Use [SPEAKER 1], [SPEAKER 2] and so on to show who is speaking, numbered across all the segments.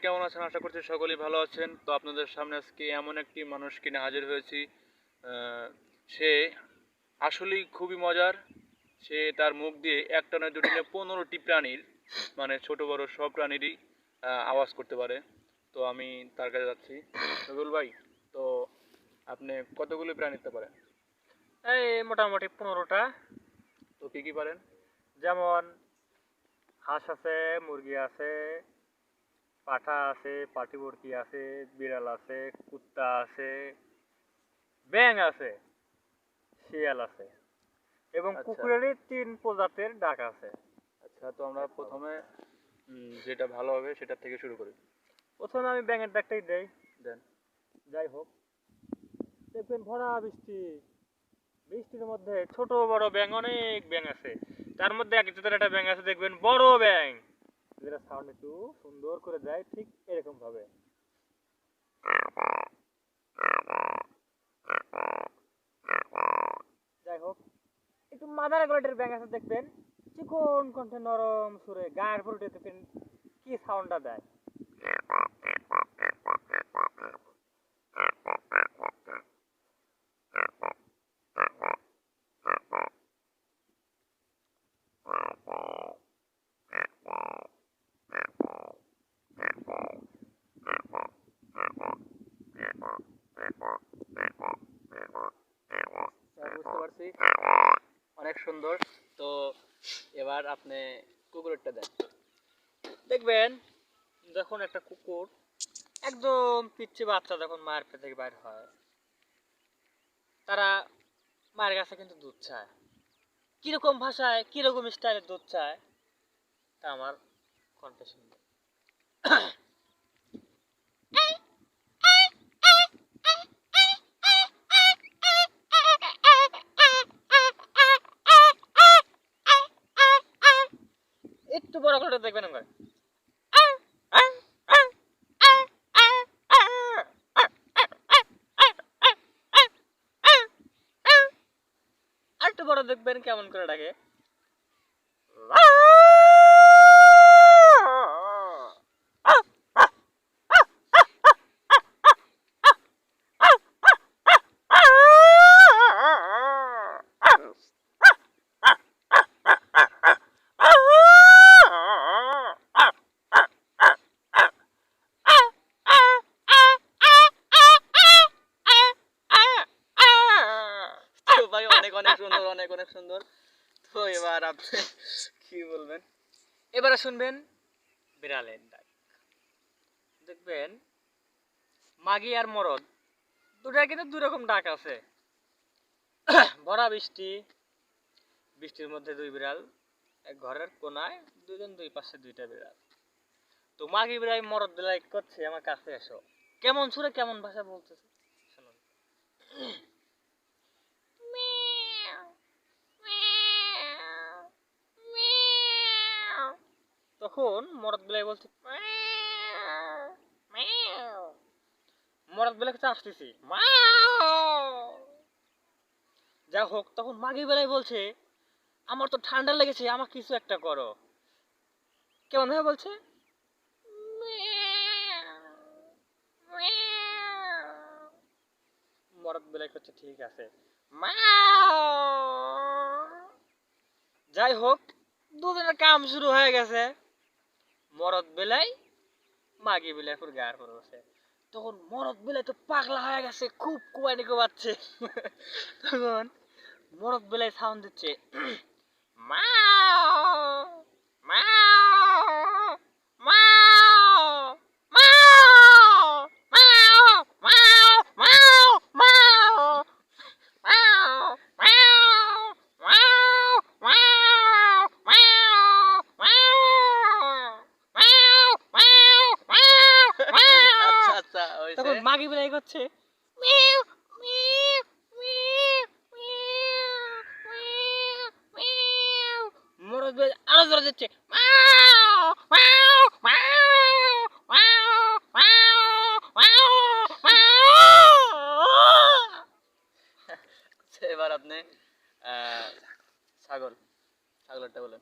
[SPEAKER 1] কেমন আছেন? আশা করছি সকলেই ভালো আছেন। তো আপনাদের সামনে আজকে এমন একটি মানুষকে নিয়ে হাজির হয়েছি। সে আসলেই খুবই মজার। সে তার মুখ দিয়ে একটা নয় দুটি নয় 15টি প্রাণীর মানে ছোট বড় সব প্রাণীরই আওয়াজ করতে পারে। তো আমি তার কাছে যাচ্ছি। রবিউল ভাই, তো আপনি কতগুলো প্রাণী দিতে পারেন?
[SPEAKER 2] এই মোটামুটি 15টা।
[SPEAKER 1] তো কি কি পারেন?
[SPEAKER 2] যেমন হাঁস আছে, মুরগি আছে, পাঠা আছে, পাটিবর্তি আছে, বিড়াল আছে, কুত্তা আছে, ব্যাঙ আছে, শিয়াল আছে এবং
[SPEAKER 1] আচ্ছা
[SPEAKER 2] কুকুরেরই 3 প্রজাতির ডাক আছে।
[SPEAKER 1] আচ্ছা, তো আমরা প্রথমে যেটা ভালো হবে সেটা থেকে শুরু করি।
[SPEAKER 2] প্রথমে আমি ব্যাঙের ডাকটাই দেই।
[SPEAKER 1] দেন।
[SPEAKER 2] যাই হোক, দেখবেন ভরা বৃষ্টি, বৃষ্টির মধ্যে ছোট বড় ব্যাঙ, অনেক ব্যাঙ আছে। তার মধ্যে এক জাতের একটা ব্যাঙ আছে, দেখবেন বড় ব্যাঙ, যেটা সাউন্ড একটু সুন্দর করে দেয়, ঠিক এরকম ভাবে। যাই হোক, একটু মাদার কোয়ালিটির ব্যাঙ আছে, দেখবেন চিকন কণ্ঠে নরম সুরে গায়ের পরে দেখবেন কি সাউন্ডটা দেয়।
[SPEAKER 1] বুঝতে পারছি, অনেক সুন্দর। তো এবার আপনি কুকুরেরটা দেন।
[SPEAKER 2] দেখবেন যখন একটা কুকুর একদম পিচ্চি বাচ্চা যখন মায়ের পেট থেকে বাইর হয়, তারা মায়ের কাছে কিন্তু দুধ চায়। কিরকম ভাষায় কিরকম স্টাইলে দুধ চায় তা আমার কণ্ঠে শুনবে। একটু বড় করে দেখবেন আমরা, আর একটু বড় দেখবেন কেমন করে ডাকে।
[SPEAKER 1] তো ভাই অনেক অনেক সুন্দর, অনেক অনেক সুন্দর। তো এবার আপনি কি বলবেন?
[SPEAKER 2] এবারে শুনবেন বিড়ালের ডাক। দেখবেন মাগি আর মরদ দুটার কিন্তু দুই রকম ডাক আছে। ভরা বৃষ্টি, বৃষ্টির মধ্যে দুই বিড়াল, এক ঘরের কোনায় দুইজন, দুই পাশে দুইটা বিড়াল। তো মাগি বিড়াল মরদ বিড়াল করছে আমার কাছে এসো, কেমন সুরে কেমন ভাষা বলতেছে শুনুন। তখন মরদ বিলাই বলছে, মরদ বিলাই কাছে আসতেছি। যা হোক, তখন মাগি বেলায় বলছে, আমার তো ঠান্ডা লেগেছে, আমাকে কিছু একটা করো। কেমন ভাবে বলছে, মরদ বেলায় করছে ঠিক আছে। যাই হোক, দুজনের কাম শুরু হয়ে গেছে। মরদ বেলায় মাগি বেলায় পুরো গায়ের পরে বসে। তখন মরদ বেলায় তো পাগলা হয়ে গেছে, খুব কুয়ানি কোবাচ্ছে। তখন মরদ বেলায় সাউন্ড দিচ্ছে, মাও মাও মাও মাও মাও মাও মাও মাও
[SPEAKER 1] আচ্ছা আচ্ছা,
[SPEAKER 2] তখন
[SPEAKER 1] হয়েছে।
[SPEAKER 2] মাগি বেলাই করছে, মরদ বেলাই আরো জোরে যাচ্ছে,
[SPEAKER 1] এবার আপনি আহ, ছাগল, ছাগলেরটা বলেন।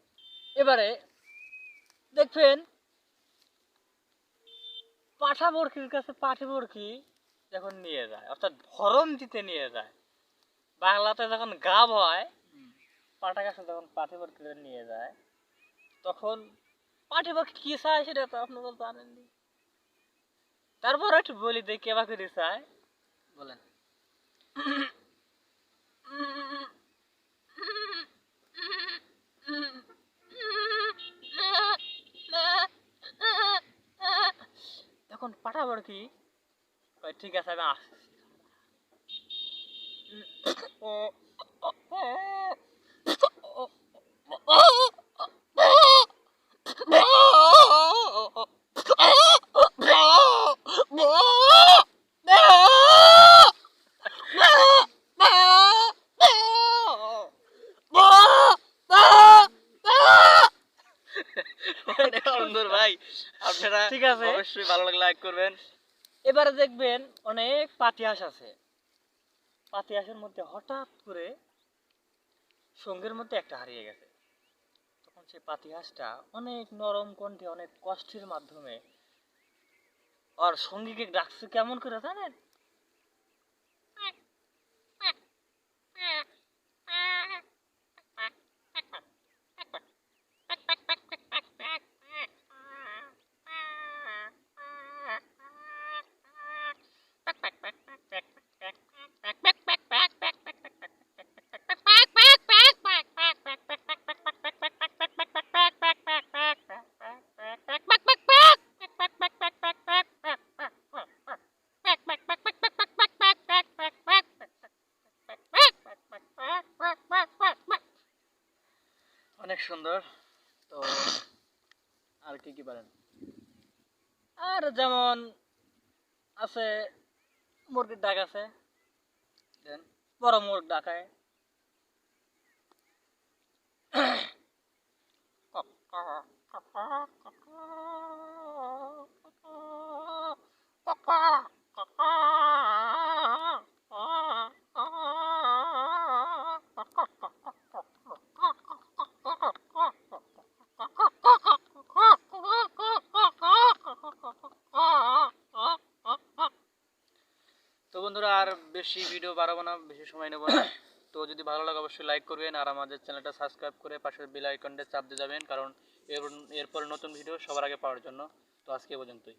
[SPEAKER 2] এবারে দেখবেন পাঠা বরকির কাছে পাঠি বরকি যখন নিয়ে যায়, অর্থাৎ ভরণ দিতে নিয়ে যায়, বাংলাতে যখন গাব হয়, পাঠা কাছে যখন পাঠি বরকি নিয়ে যায়, তখন পাঠি বরকি কি চায় সেটা তো আপনারা জানেননি। তারপর একটু বলি দেখি কেবা করে চায়,
[SPEAKER 3] বলেন।
[SPEAKER 2] তখন পাঠা বরকি কয়, ঠিক আছে আমি আসছি।
[SPEAKER 3] অনেক সুন্দর ভাই, আপনারা
[SPEAKER 2] ঠিক আছে।
[SPEAKER 3] অবশ্যই ভালো লাগলে লাইক করবেন।
[SPEAKER 2] এবারে দেখবেন অনেক পাতিহাঁস আছে, পাতিহাঁসের মধ্যে হঠাৎ করে সঙ্গের মধ্যে একটা হারিয়ে গেছে। তখন সেই পাতিহাঁসটা অনেক নরম কণ্ঠে অনেক কষ্টের মাধ্যমে আর সঙ্গীকে ডাকছে কেমন করে জানেন?
[SPEAKER 3] অনেক সুন্দর। তো আর কি কি পারেন?
[SPEAKER 2] আর যেমন আছে মুরগির ডাক আছে,
[SPEAKER 3] দেন।
[SPEAKER 2] বড় মুরগ ডাকায়।
[SPEAKER 3] তো বন্ধুরা, আর বেশি ভিডিও বাড়াবো না, বেশি সময় নেব না। তো যদি ভালো লাগে অবশ্যই লাইক করবেন আর আমাদের চ্যানেলটা সাবস্ক্রাইব করে পাশের বেল আইকনটা চাপ দিয়ে যাবেন, কারণ এরপর নতুন ভিডিও সবার আগে পাওয়ার জন্য। তো আজকে এ পর্যন্তই।